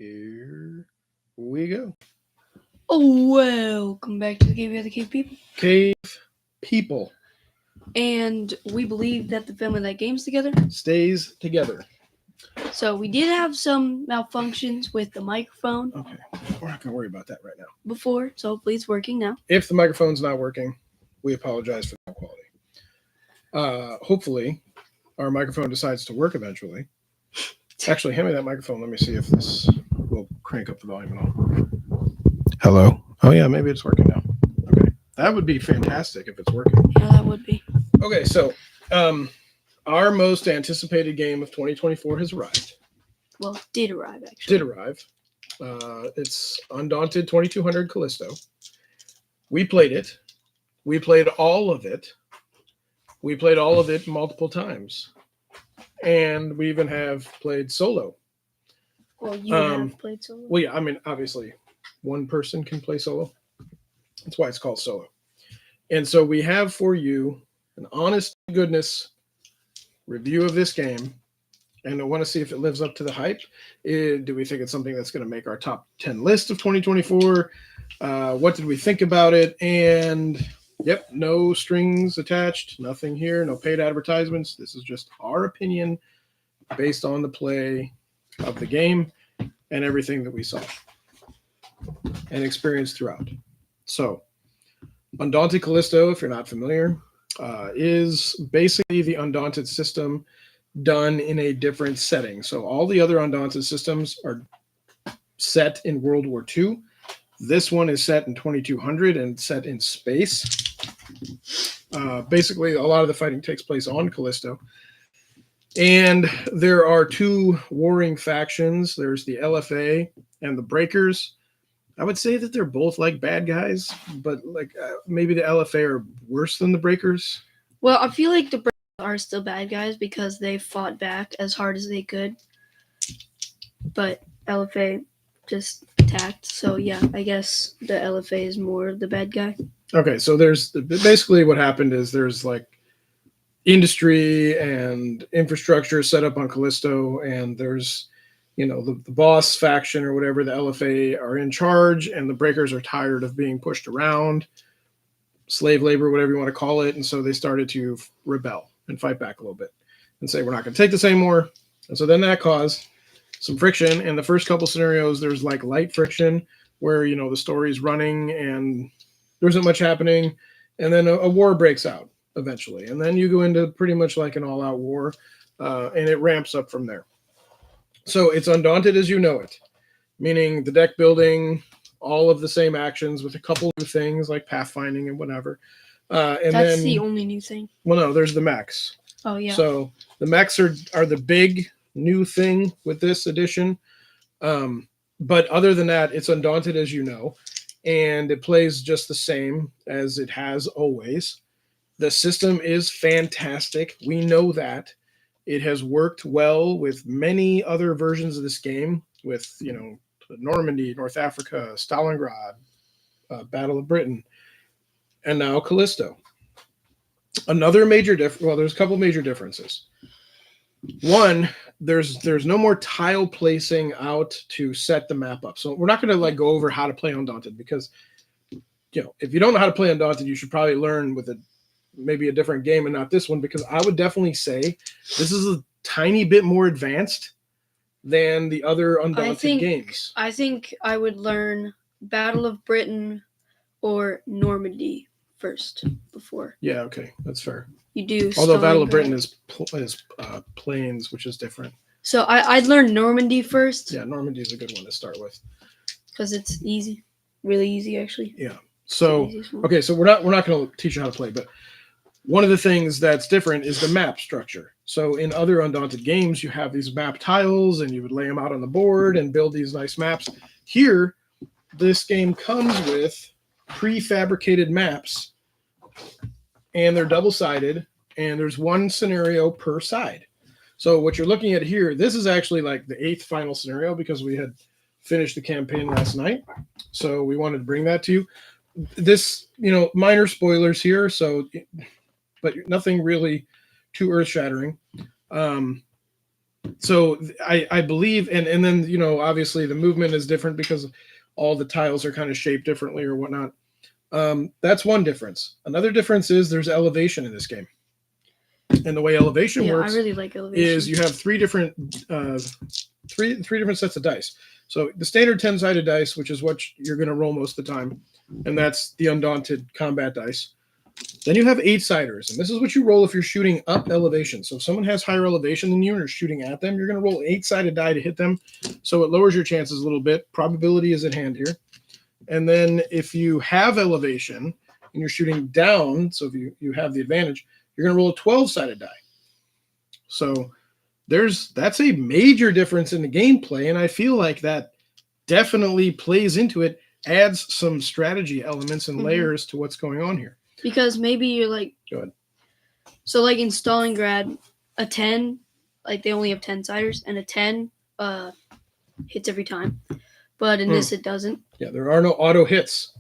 Here we go. Oh, welcome back to the Cave of the Cave People. Cave people And we believe that the family that games together stays together. So we did have some malfunctions with the microphone. Okay, we're not going to worry about that right now. Before, so hopefully it's working now. If the microphone's not working, we apologize for the quality. Hopefully, our microphone decides to work eventually. Actually, hand me that microphone. Let me see if this will crank up the volume at all. Hello. Oh yeah, maybe it's working now. Okay, that would be fantastic if it's working. Yeah, that would be. Okay, so our most anticipated game of 2024 has arrived. Well, did arrive actually. Did arrive. It's Undaunted 2200 Callisto. We played it. We played all of it. We played all of it multiple times. And we even have played solo. Well, you have played solo. Well, yeah, I mean, obviously, one person can play solo. That's why it's called solo. And so we have for you an honest to goodness review of this game. And I want to see if it lives up to the hype. Do we think it's something that's going to make our top 10 list of 2024? What did we think about it? And yep, no strings attached, nothing here, no paid advertisements. This is just our opinion based on the play of the game and everything that we saw and experienced throughout. So, Undaunted Callisto, if you're not familiar, is basically the Undaunted system done in a different setting. So all the other Undaunted systems are set in World War II. This one is set in 2200 and set in space. Basically, a lot of the fighting takes place on Callisto. And there are two warring factions. There's the LFA and the Breakers. I would say that they're both like bad guys, but maybe the LFA are worse than the Breakers. Well, I feel like the Breakers are still bad guys because they fought back as hard as they could. But LFA just attacked. So yeah, I guess the LFA is more the bad guy. Okay, so there's basically what happened is there's like industry and infrastructure set up on Callisto, and there's the boss faction or whatever, the LFA are in charge, and the Breakers are tired of being pushed around, slave labor, whatever you want to call it, and so they started to rebel and fight back a little bit and say, we're not going to take this anymore. And so then that caused some friction. In the first couple scenarios, there's like light friction where, the story's running and there isn't much happening. And then a war breaks out eventually. And then you go into pretty much like an all-out war, and it ramps up from there. So it's Undaunted as you know it, meaning the deck building, all of the same actions with a couple new things like pathfinding and whatever. That's the only new thing. Well, no, there's the mechs. Oh, yeah. So the mechs are the big new thing with this edition. But other than that, it's Undaunted as you know, and it plays just the same as it has always. The system is fantastic. We know that. It has worked well with many other versions of this game with, Normandy, North Africa, Stalingrad, Battle of Britain, and now Callisto. Another major there's a couple major differences. One, there's no more tile placing out to set the map up. So we're not going to go over how to play Undaunted because, if you don't know how to play Undaunted, you should probably learn with maybe a different game and not this one, because I would definitely say this is a tiny bit more advanced than the other Undaunted games. I think I would learn Battle of Britain or Normandy first before. Yeah, okay, that's fair. You do. Although Battle of Britain is plains, which is different. So I'd learn Normandy first. Yeah, Normandy is a good one to start with because it's easy, really easy actually. Yeah. So okay, so we're not going to teach you how to play, but one of the things that's different is the map structure. So in other Undaunted games, you have these map tiles and you would lay them out on the board and build these nice maps. Here, this game comes with prefabricated maps, and they're double-sided, and there's one scenario per side. So what you're looking at here, this is actually like the 8th final scenario because we had finished the campaign last night. So we wanted to bring that to you. This, minor spoilers here, but nothing really too earth-shattering. So I believe, and then obviously the movement is different because all the tiles are kind of shaped differently or whatnot. That's one difference. Another difference is there's elevation in this game, and the way elevation Yeah, I works really like elevation. is you have three different sets of dice. So the standard 10-sided dice, which is what you're going to roll most of the time, and that's the Undaunted combat dice. Then you have 8-siders, and this is what you roll if you're shooting up elevation. So if someone has higher elevation than you and you're shooting at them, you're going to roll an 8-sided die to hit them. So it lowers your chances a little bit. Probability is at hand here. And then if you have elevation and you're shooting down, so if you have the advantage, you're going to roll a 12-sided die. So that's a major difference in the gameplay, and I feel like that definitely plays into it, adds some strategy elements and layers to what's going on here. Because maybe you're like, go ahead. So like in Stalingrad, a 10, like they only have 10-siders, and a 10 hits every time. But in this, it doesn't. Yeah, there are no auto hits.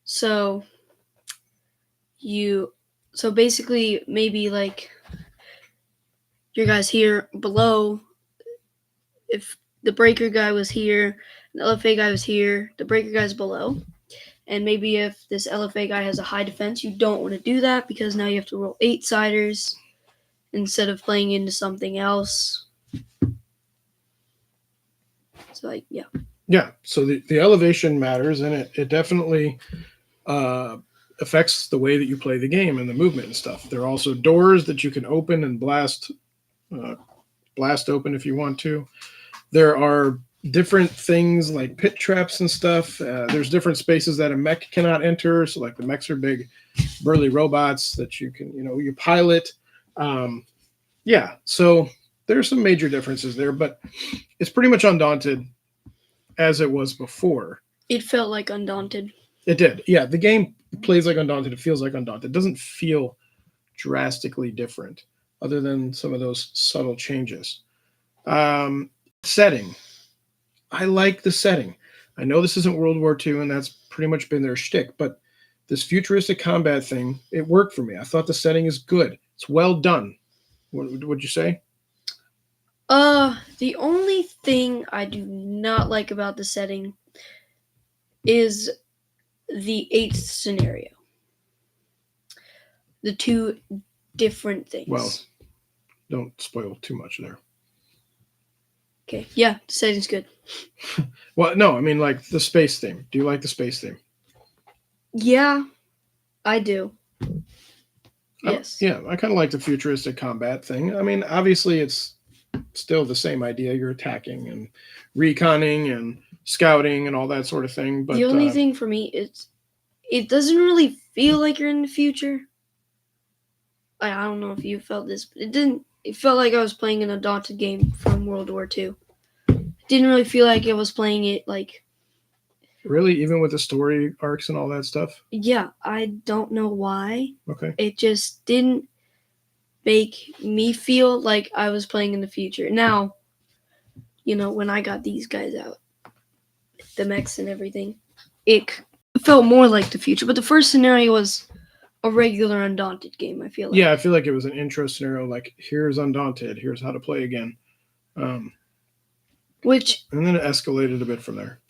So basically maybe like your guys here below, if the breaker guy was here, the LFA guy was here, the breaker guy's below. And maybe if this LFA guy has a high defense, you don't want to do that because now you have to roll 8-siders instead of playing into something else. So, like, yeah. Yeah, so the elevation matters, and it definitely affects the way that you play the game and the movement and stuff. There are also doors that you can open and blast open if you want to. There are different things like pit traps and stuff. There's different spaces that a mech cannot enter. So like the mechs are big, burly robots that you can, you pilot. Yeah, so there's some major differences there, but it's pretty much Undaunted as it was before. It felt like Undaunted. It did. Yeah, the game plays like Undaunted. It feels like Undaunted. It doesn't feel drastically different other than some of those subtle changes. Setting. I like the setting. I know this isn't World War II, and that's pretty much been their shtick, but this futuristic combat thing, it worked for me. I thought the setting is good. It's well done. What would you say? The only thing I do not like about the setting is the 8th scenario. The two different things. Well, don't spoil too much there. Okay, yeah, the setting's good. Well, no, I mean like the space theme. Do you like the space theme? Yeah, I do. Yes. Yeah, I kind of like the futuristic combat thing. I mean, obviously it's still the same idea. You're attacking and reconning and scouting and all that sort of thing. But the only thing for me is it doesn't really feel like you're in the future. I don't know if you felt this, but it didn't. It felt like I was playing an Undaunted game from World War II. It didn't really feel like I was playing it like... Really? Even with the story arcs and all that stuff? Yeah, I don't know why. Okay. It just didn't make me feel like I was playing in the future. Now, when I got these guys out, the mechs and everything, it felt more like the future. But the first scenario was a regular Undaunted game, I feel like. Yeah, I feel like it was an intro scenario, like, here's Undaunted, here's how to play again. And then it escalated a bit from there.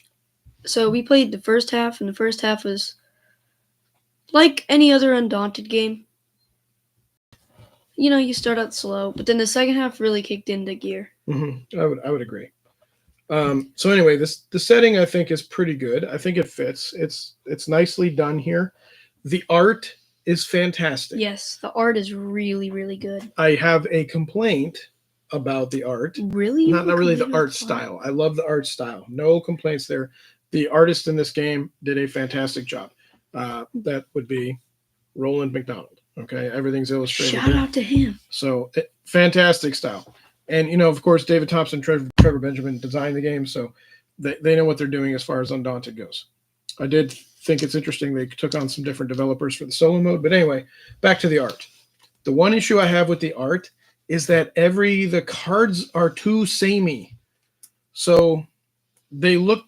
So we played the first half, and the first half was like any other Undaunted game. You start out slow, but then the second half really kicked into gear. Mm-hmm. I would agree. So anyway, the setting I think is pretty good. I think it fits. It's nicely done here. The art is fantastic. Yes, the art is really, really good. I have a complaint about the art. Really? Not really the art style. I love the art style. No complaints there. The artist in this game did a fantastic job. That would be Roland McDonald. Okay, everything's illustrated. Shout out to him. So fantastic style. And, of course, David Thompson, Trevor Benjamin designed the game, so they know what they're doing as far as Undaunted goes. I did think it's interesting they took on some different developers for the solo mode. But anyway, back to the art. The one issue I have with the art is that the cards are too samey. So they look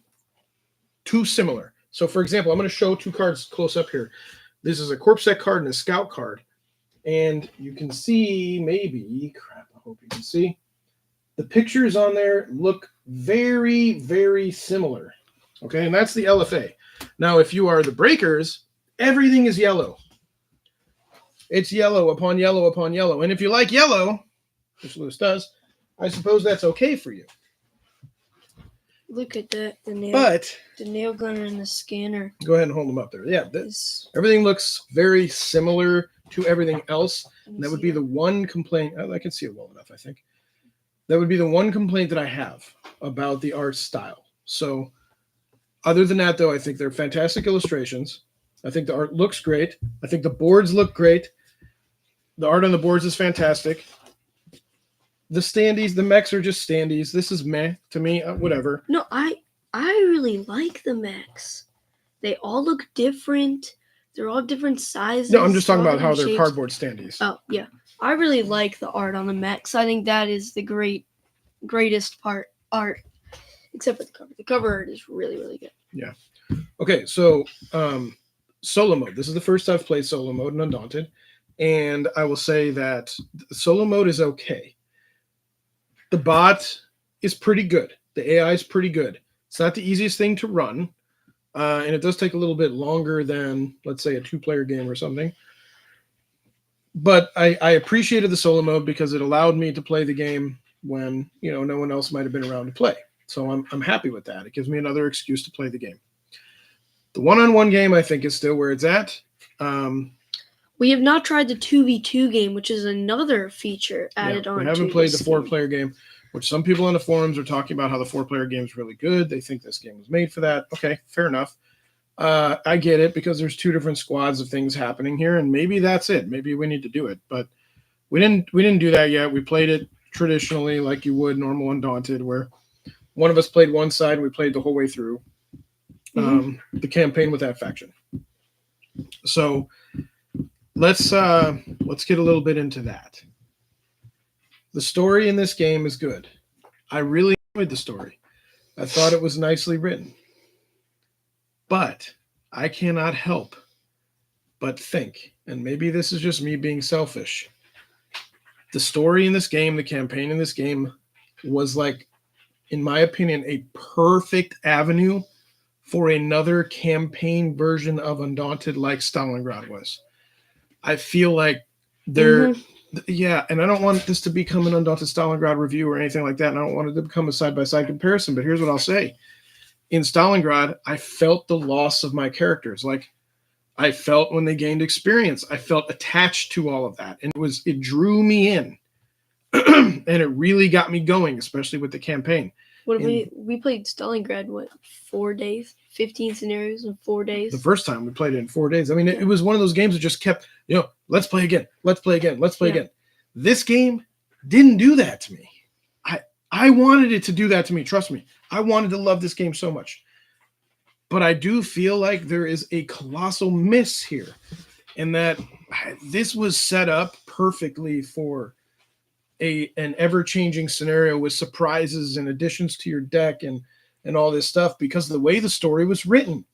too similar. So, for example, I'm going to show two cards close up here. This is a Corp Set card and a Scout card. And you can see, maybe, crap, I hope you can see. The pictures on there look very, very similar. Okay, and that's the LFA. Now, if you are the breakers, everything is yellow. It's yellow upon yellow upon yellow. And if you like yellow, which Lewis does, I suppose that's okay for you. Look at that. The nail gunner and the scanner. Go ahead and hold them up there. Yeah, everything looks very similar to everything else. And that would be the one complaint. I can see it well enough, I think. That would be the one complaint that I have about the art style. So other than that, though, I think they're fantastic illustrations. I think the art looks great. I think the boards look great. The art on the boards is fantastic. The standees, the mechs are just standees. This is meh to me. Whatever. No, I really like the mechs. They all look different. They're all different sizes. No, I'm just talking about how they're cardboard standees. Oh, yeah. I really like the art on the mechs. I think that is the greatest art. Except for the cover. The cover art is really, really good. Yeah. Okay, so solo mode. This is the first I've played solo mode in Undaunted. And I will say that solo mode is okay. The bot is pretty good. The AI is pretty good. It's not the easiest thing to run. And it does take a little bit longer than, let's say, a 2-player game or something. But I appreciated the solo mode because it allowed me to play the game when, no one else might have been around to play. So I'm happy with that. It gives me another excuse to play the game. The one-on-one game, I think, is still where it's at. We have not tried the 2v2 game, which is another feature added on. We haven't played the 4-player game, which some people on the forums are talking about how the 4-player game is really good. They think this game was made for that. Okay, fair enough. I get it because there's 2 different squads of things happening here, and maybe that's it. Maybe we need to do it, but we didn't do that yet. We played it traditionally like you would normal Undaunted, where one of us played one side and we played the whole way through the campaign with that faction. So let's get a little bit into that. The story in this game is good. I really enjoyed the story. I thought it was nicely written. But I cannot help but think, and maybe this is just me being selfish, the story in this game, the campaign in this game was like, in my opinion, a perfect avenue for another campaign version of Undaunted like Stalingrad was. I feel like they're, yeah, and I don't want this to become an Undaunted Stalingrad review or anything like that, and I don't want it to become a side-by-side comparison, but here's what I'll say. In Stalingrad, I felt the loss of my characters. Like, I felt when they gained experience, I felt attached to all of that, and it drew me in, and it really got me going, especially with the campaign. We played Stalingrad, 4 days? 15 scenarios in 4 days? The first time we played it in 4 days. I mean, it was one of those games that just kept, let's play again, let's play again, let's play again. This game didn't do that to me. I wanted it to do that to me, trust me. I wanted to love this game so much. But I do feel like there is a colossal miss here, in that this was set up perfectly for an ever-changing scenario with surprises and additions to your deck and all this stuff, because of the way the story was written.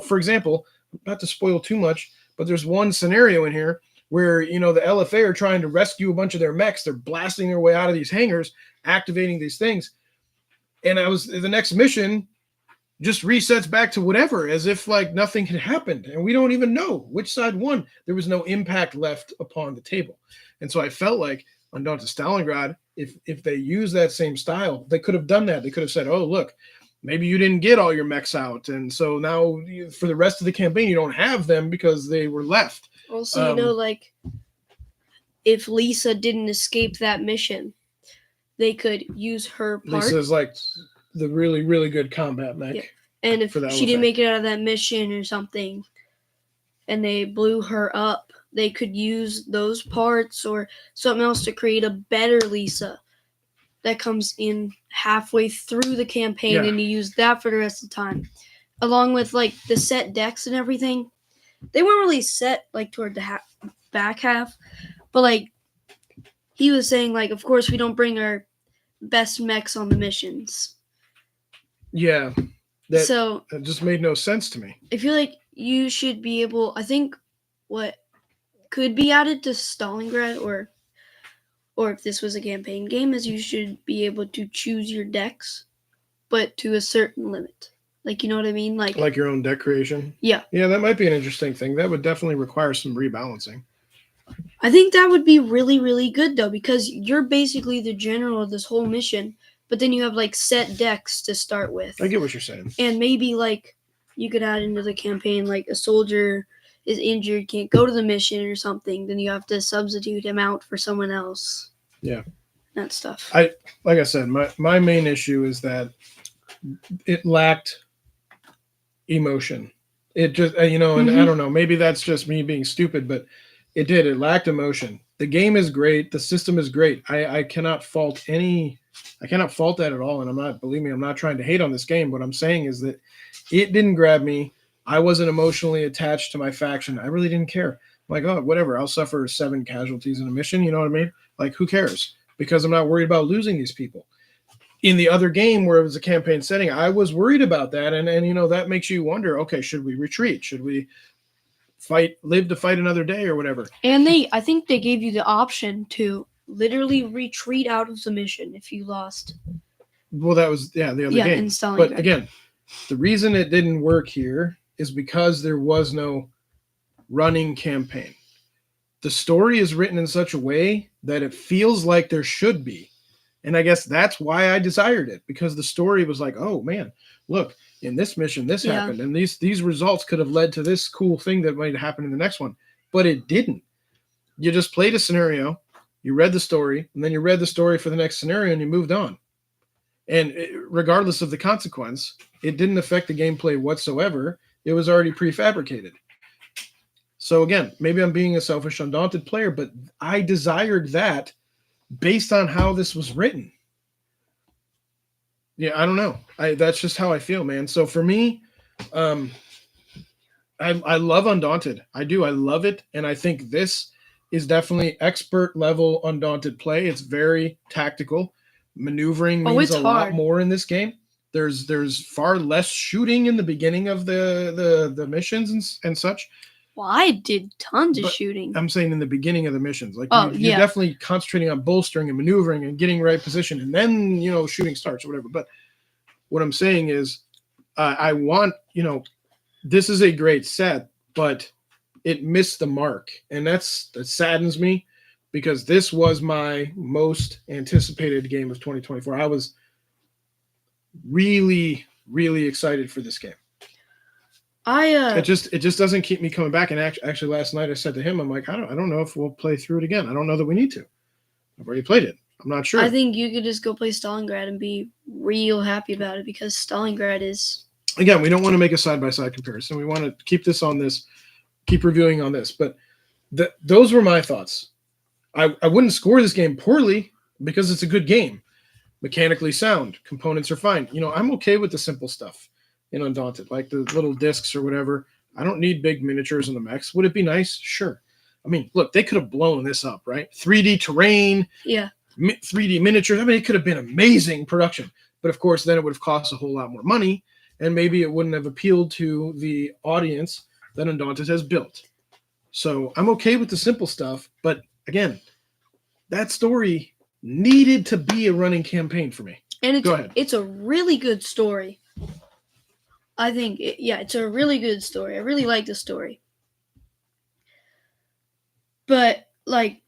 For example, not to spoil too much, but there's one scenario in here where, the LFA are trying to rescue a bunch of their mechs. They're blasting their way out of these hangars, activating these things. And the next mission just resets back to whatever, as if like nothing had happened. And we don't even know which side won. There was no impact left upon the table. And so I felt like Undaunted Stalingrad, if they use that same style, they could have done that. They could have said, oh, look, maybe you didn't get all your mechs out. And so now for the rest of the campaign, you don't have them because they were left. Also, if Lisa didn't escape that mission, they could use her part. Lisa's like the really, really good combat mech. Yeah. And if she didn't make it out of that mission or something, and they blew her up, they could use those parts or something else to create a better Lisa that comes in halfway through the campaign, and you use that for the rest of the time. Along with like the set decks and everything. They weren't really set like toward the back half, but like he was saying, like, of course we don't bring our best mechs on the missions. Yeah. That just made no sense to me. I feel like you should be able, I think what could be added to Stalingrad, or or if this was a campaign game, is you should be able to choose your decks, but to a certain limit. Like, you know what I mean? Like your own deck creation. Yeah. Yeah, that might be an interesting thing. That would definitely require some rebalancing. I think that would be really, really good, though, because you're basically the general of this whole mission, but then you have, like, set decks to start with. I get what you're saying. And maybe, like, you could add into the campaign, like, a soldier is injured, can't go to the mission or something, then you have to substitute him out for someone else. Yeah. That stuff. Like I said, my main issue is that it lacked emotion. It just, and I don't know, maybe that's just me being stupid, but it did. It lacked emotion. The game is great. The system is great. I cannot fault that at all. And believe me, I'm not trying to hate on this game. What I'm saying is that it didn't grab me. I wasn't emotionally attached to my faction. I really didn't care. I'm like, oh, whatever. I'll suffer 7 casualties in a mission. You know what I mean? Like, who cares? Because I'm not worried about losing these people. In the other game where it was a campaign setting, I was worried about that. And that makes you wonder, okay, should we retreat? Should we live to fight another day or whatever? And I think they gave you the option to literally retreat out of the mission if you lost. Well, that was, the other game. In Stalingrad. But again, the reason it didn't work here is because there was no running campaign. The story is written in such a way that it feels like there should be. And I guess that's why I desired it, because the story was like, oh man, look, in this mission, this happened. And these results could have led to this cool thing that might happen in the next one. But it didn't. You just played a scenario, you read the story, and then you read the story for the next scenario and you moved on. And regardless of the consequence, it didn't affect the gameplay whatsoever. It was already prefabricated. So again, maybe I'm being a selfish, Undaunted player, but I desired that based on how this was written. Yeah, I don't know. That's just how I feel, man. So for me, I love Undaunted. I do. I love it. And I think this is definitely expert level Undaunted play. It's very tactical. Maneuvering means a lot more in this game. There's far less shooting in the beginning of the missions and such. Well, I did tons of shooting. I'm saying in the beginning of the missions. Like you're definitely concentrating on bolstering and maneuvering and getting right position, and then shooting starts or whatever. But what I'm saying is I want, this is a great set, but it missed the mark. And that saddens me, because this was my most anticipated game of 2024. I was really, really excited for this game. It just doesn't keep me coming back. And actually last night I said to him, I'm like, I don't know if we'll play through it again. I don't know that we need to. I've already played it. I'm not sure. I think you could just go play Stalingrad and be real happy about it, because Stalingrad is... Again, we don't want to make a side-by-side comparison. We want to keep reviewing on this. But those were my thoughts. I wouldn't score this game poorly, because it's a good game. Mechanically sound. Components are fine. I'm okay with the simple stuff in Undaunted, like the little discs or whatever. I don't need big miniatures in the mechs. Would it be nice? Sure. I mean, look, they could have blown this up, right? 3D terrain. Yeah. 3D miniatures. I mean, it could have been amazing production. But of course, then it would have cost a whole lot more money, and maybe it wouldn't have appealed to the audience that Undaunted has built. So I'm okay with the simple stuff. But again, that story needed to be a running campaign for me. And go ahead. It's a really good story. I think, it's a really good story. I really like the story. But, like,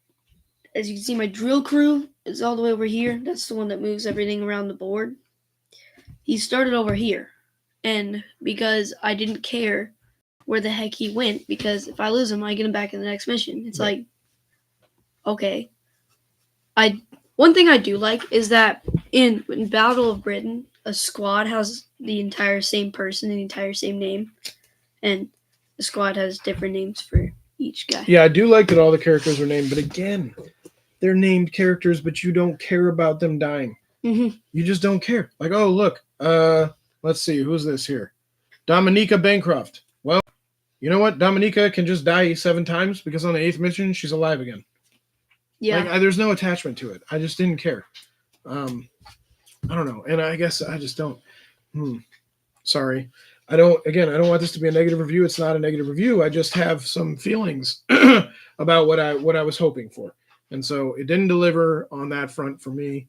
as you can see, my drill crew is all the way over here. That's the one that moves everything around the board. He started over here. And because I didn't care where the heck he went, because if I lose him, I get him back in the next mission. It's like, okay. One thing I do like is that in Battle of Britain, a squad has the entire same person, the entire same name, and the squad has different names for each guy. Yeah, I do like that all the characters are named, but again, they're named characters, but you don't care about them dying. Mm-hmm. You just don't care. Like, oh, look, let's see, who's this here? Dominica Bancroft. Well, you know what? Dominica can just die 7 times, because on the 8th mission, she's alive again. Yeah. Like, there's no attachment to it. I just didn't care. I don't know. And I guess I just don't. Sorry. I don't want this to be a negative review. It's not a negative review. I just have some feelings about what I was hoping for. And so it didn't deliver on that front for me.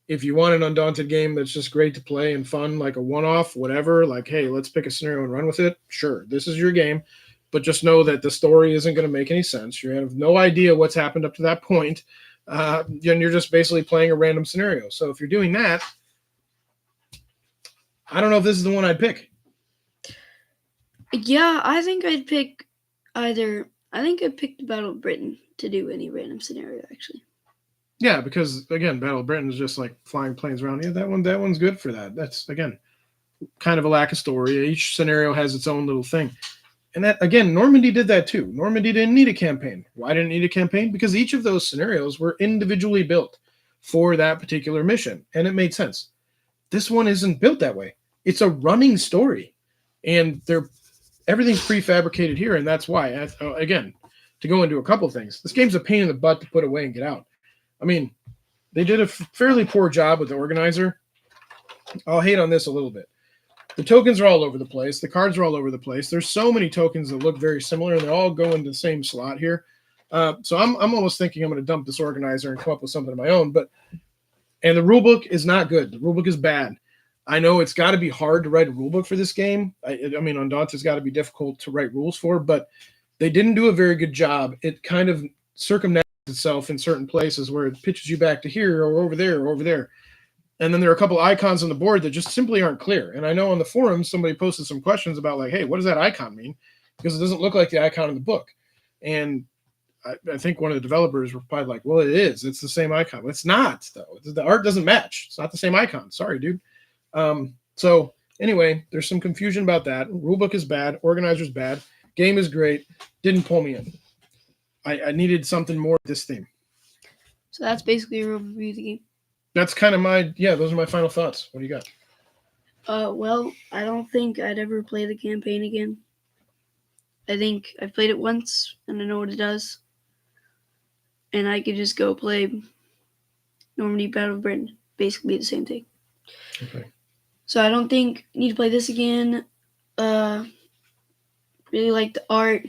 If you want an Undaunted game that's just great to play and fun, like a one-off, whatever, like, hey, let's pick a scenario and run with it, sure, this is your game. But just know that the story isn't going to make any sense. You have no idea what's happened up to that point. And you're just basically playing a random scenario. So if you're doing that, I don't know if this is the one I'd pick. Yeah, I think I'd pick either. I think I'd pick the Battle of Britain to do any random scenario, actually. Yeah, because again, Battle of Britain is just like flying planes around. Yeah, that one's good for that. That's again kind of a lack of story. Each scenario has its own little thing. And that again, Normandy did that too. Normandy didn't need a campaign. Why didn't it need a campaign? Because each of those scenarios were individually built for that particular mission, and it made sense. This one isn't built that way. It's a running story, and everything's prefabricated here, and that's why. Again, to go into a couple of things, this game's a pain in the butt to put away and get out. I mean, they did a fairly poor job with the organizer. I'll hate on this a little bit. The tokens are all over the place. The cards are all over the place. There's so many tokens that look very similar, and they all go into the same slot here. So I'm almost thinking I'm going to dump this organizer and come up with something of my own. And the rulebook is not good. The rulebook is bad. I know it's got to be hard to write a rulebook for this game. I mean, Undaunted's got to be difficult to write rules for, but they didn't do a very good job. It kind of circumnavigates itself in certain places where it pitches you back to here or over there or over there. And then there are a couple icons on the board that just simply aren't clear. And I know on the forums, somebody posted some questions about like, hey, what does that icon mean? Because it doesn't look like the icon in the book. And I think one of the developers replied like, well, it is. It's the same icon. It's not, though. The art doesn't match. It's not the same icon. Sorry, dude. So anyway, there's some confusion about that. Rulebook is bad. Organizer's bad. Game is great. Didn't pull me in. I needed something more with this theme. So that's basically a review of the game. That's kind of those are my final thoughts. What do you got? Well, I don't think I'd ever play the campaign again. I think I've played it once, and I know what it does. And I could just go play Normandy Battle of Britain. Basically the same thing. Okay. So I don't think I need to play this again. Really like the art.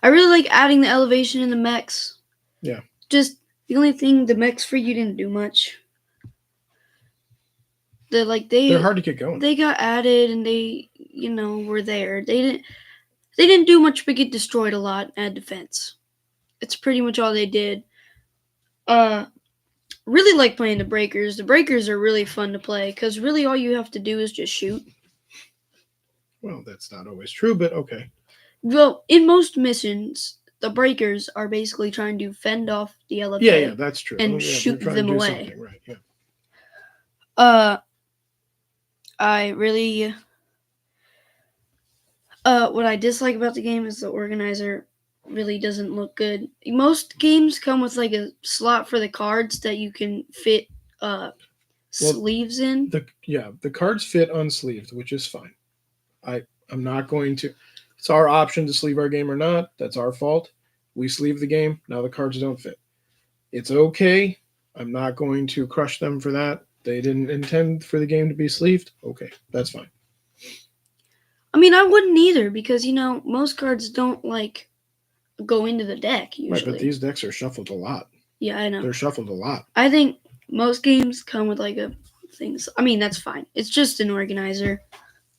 I really like adding the elevation in the mechs. Yeah. Just the only thing, the mechs for you didn't do much. They're hard to get going. They got added and they, were there. They didn't do much but get destroyed a lot and add defense. It's pretty much all they did. Really like playing the breakers. The breakers are really fun to play because really all you have to do is just shoot. Well, that's not always true, but okay. Well, in most missions, the breakers are basically trying to fend off the LFA. Yeah, that's true. And shoot them away. Right, yeah. I really what I dislike about the game is the organizer really doesn't look good. Most games come with like a slot for the cards that you can fit sleeves in. The cards fit unsleeved, which is fine. I'm not going to. It's our option to sleeve our game or not. That's our fault. We sleeve the game. Now the cards don't fit. It's okay. I'm not going to crush them for that. They didn't intend for the game to be sleeved. Okay, that's fine. I mean, I wouldn't either because, most cards don't, go into the deck usually. Right, but these decks are shuffled a lot. Yeah, I know. They're shuffled a lot. I think most games come with, a thing. I mean, that's fine. It's just an organizer.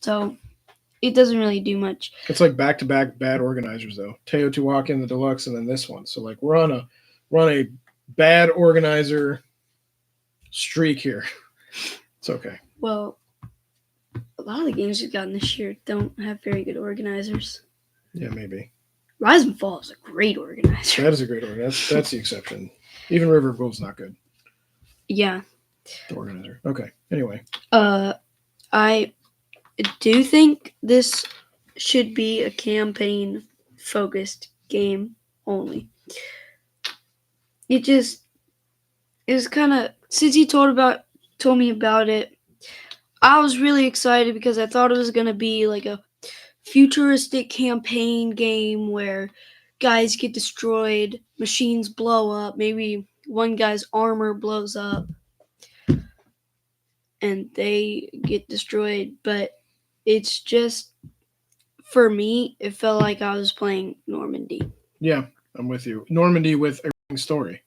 So it doesn't really do much. It's like back-to-back bad organizers, though. Teotihuacan, the deluxe, and then this one. So, we're on a bad organizer streak here. It's okay. Well, a lot of the games we've gotten this year don't have very good organizers. Yeah, maybe. Rise and Fall is a great organizer. That is a great organizer. That's the exception. Even River of Gold's not good. Yeah. The organizer. Okay. Anyway. I do think this should be a campaign-focused game only. It was kind of, since you told me about it, I was really excited because I thought it was going to be like a futuristic campaign game where guys get destroyed, machines blow up, maybe one guy's armor blows up and they get destroyed, but it's just, for me, it felt like I was playing Normandy. Yeah, I'm with you. Normandy with a story.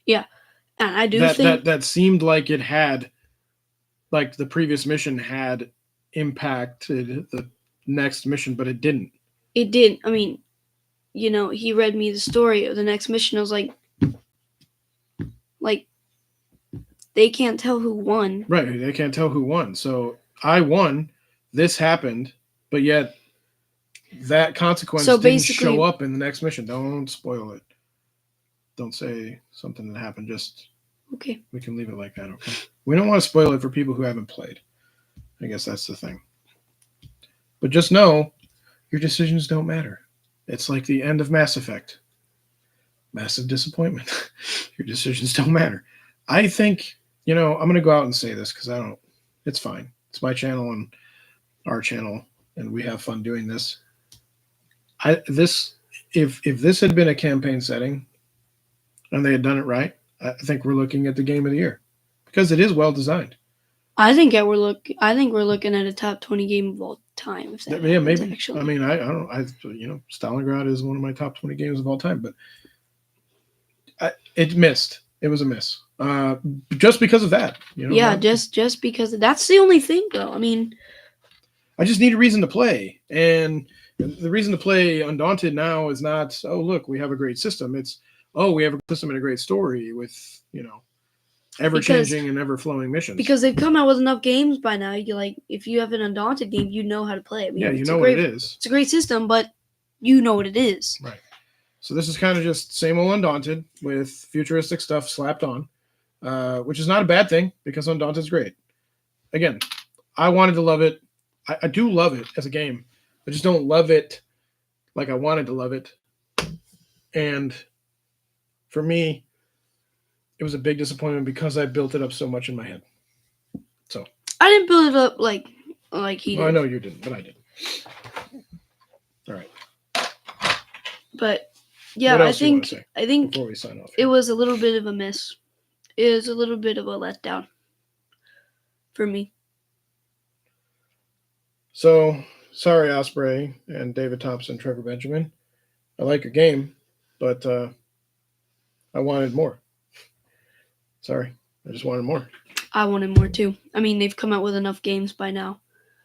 And I do That think that seemed like it had, like the previous mission had impacted the next mission, but it didn't. it did. I mean, he read me the story of the next mission. I was like they can't tell who won. Right, they can't tell who won. So I won. This happened, but yet that consequence So didn't basically- show up in the next mission. Don't spoil it. Don't say something that happened. Just Okay. we can leave it like that. Okay. We don't want to spoil it for people who haven't played. I guess that's the thing. But just know your decisions don't matter. It's like the end of Mass Effect. Massive disappointment. Your decisions don't matter. I think, I'm going to go out and say this because it's fine. It's my channel and our channel, and we have fun doing this. If this had been a campaign setting and they had done it right, I think we're looking at the game of the year because it is well designed. I think we're looking at a top 20 game of all time. If that happens, Maybe. Actually. I mean, I don't. Stalingrad is one of my top 20 games of all time, but it missed. It was a miss. Just because of that. Just because that's the only thing, though. I mean, I just need a reason to play, and the reason to play Undaunted now is not, oh look, we have a great system. It's, oh, we have a system and a great story with ever-changing and ever-flowing missions. Because they've come out with enough games by now. If you have an Undaunted game, you know how to play it. I mean, you know what it is. It's a great system, but you know what it is. Right. So this is kind of just same old Undaunted with futuristic stuff slapped on, which is not a bad thing because Undaunted is great. Again, I wanted to love it. I do love it as a game. I just don't love it like I wanted to love it. And for me, it was a big disappointment because I built it up so much in my head. So I didn't build it up like he did. I know you didn't, but I did. All right. But yeah, What I else do you wanna think say I think before we sign off, it was a little bit of a miss. It was a little bit of a letdown for me. So sorry, Osprey and David Thompson, Trevor Benjamin. I like your game, but I wanted more. Sorry, I just wanted more. I wanted more too. I mean, they've come out with enough games by now.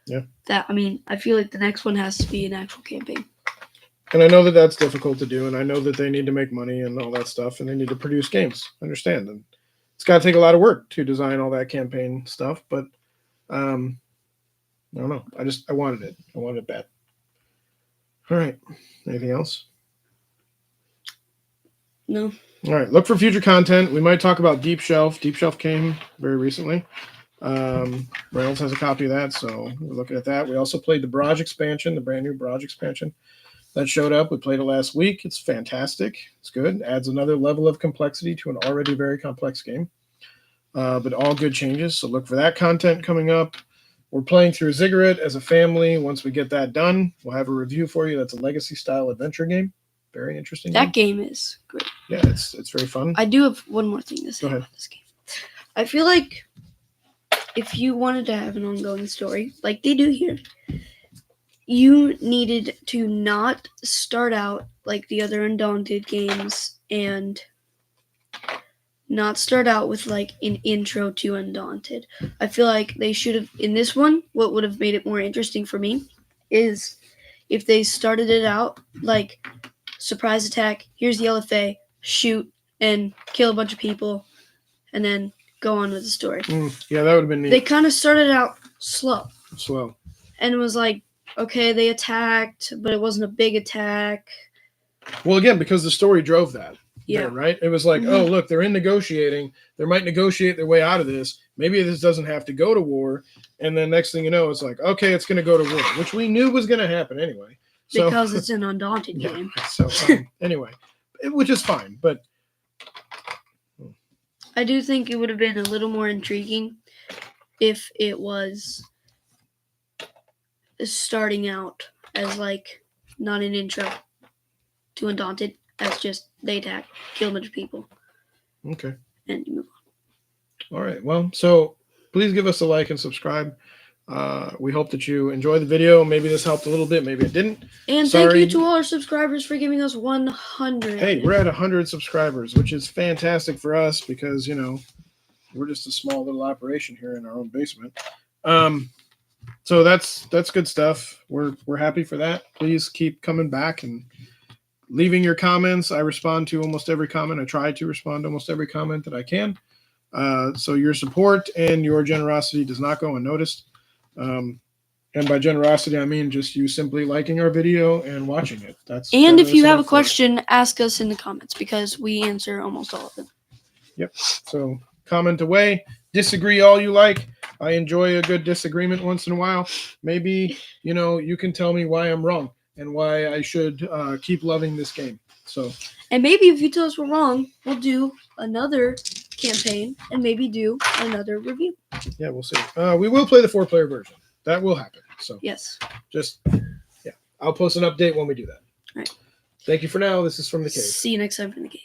Yeah. I feel like the next one has to be an actual campaign. And I know that that's difficult to do, and I know that they need to make money and all that stuff, and they need to produce games. I understand, and it's got to take a lot of work to design all that campaign stuff. But I don't know. I wanted it. I wanted it bad. All right. Anything else? No. All right. Look for future content. We might talk about Deep Shelf. Deep Shelf came very recently. Reynolds has a copy of that, so we're looking at that. We also played the Barrage expansion, the brand new Barrage expansion. That showed up. We played it last week. It's fantastic. It's good. Adds another level of complexity to an already very complex game. But all good changes. So look for that content coming up. We're playing through Ziggurat as a family. Once we get that done, we'll have a review for you. That's a legacy-style adventure game. Very interesting. That game is great. Yeah, it's very fun. I do have one more thing to say about this game. I feel like if you wanted to have an ongoing story, like they do here, you needed to not start out like the other Undaunted games and not start out with like an intro to Undaunted. I feel like they should have, in this one, what would have made it more interesting for me is if they started it out like surprise attack, here's the LFA, shoot and kill a bunch of people, and then go on with the story. Yeah, that would have been neat. They kind of started out slow. Slow. And it was like, okay, they attacked, but it wasn't a big attack. Well, again, because the story drove that. Yeah. There, right? It was like, oh, look, they're in negotiating. They might negotiate their way out of this. Maybe this doesn't have to go to war. And then next thing you know, it's like, okay, it's going to go to war, which we knew was going to happen anyway. So, Because it's an Undaunted game. So anyway, which is fine. But I do think it would have been a little more intriguing if it was starting out as like not an intro to Undaunted, as just they attack, kill a bunch of people. Okay. And you move on. All right. Well, so please give us a like and subscribe. We hope that you enjoy the video. Maybe this helped a little bit. Maybe it didn't. And Sorry. thank you to all our subscribers for giving us 100. Hey, we're at 100 subscribers, which is fantastic for us because, you know, we're just a small little operation here in our own basement. So that's good stuff. We're happy for that. Please keep coming back and leaving your comments. I respond to almost every comment. I try to respond to almost every comment that I can. So your support and your generosity does not go unnoticed. And by generosity, I mean just you simply liking our video and watching it. And if you have a question, ask us in the comments because we answer almost all of them. Yep. So comment away. Disagree all you like. I enjoy a good disagreement once in a while. Maybe, you know, you can tell me why I'm wrong and why I should keep loving this game. So. And maybe if you tell us we're wrong, we'll do another campaign and maybe do another review. Yeah, we'll see. We will play the 4-player version. That will happen. So yes. Just, yeah. I'll post an update when we do that. All right. Thank you for now. This is From the Cave. See you next time from the cave.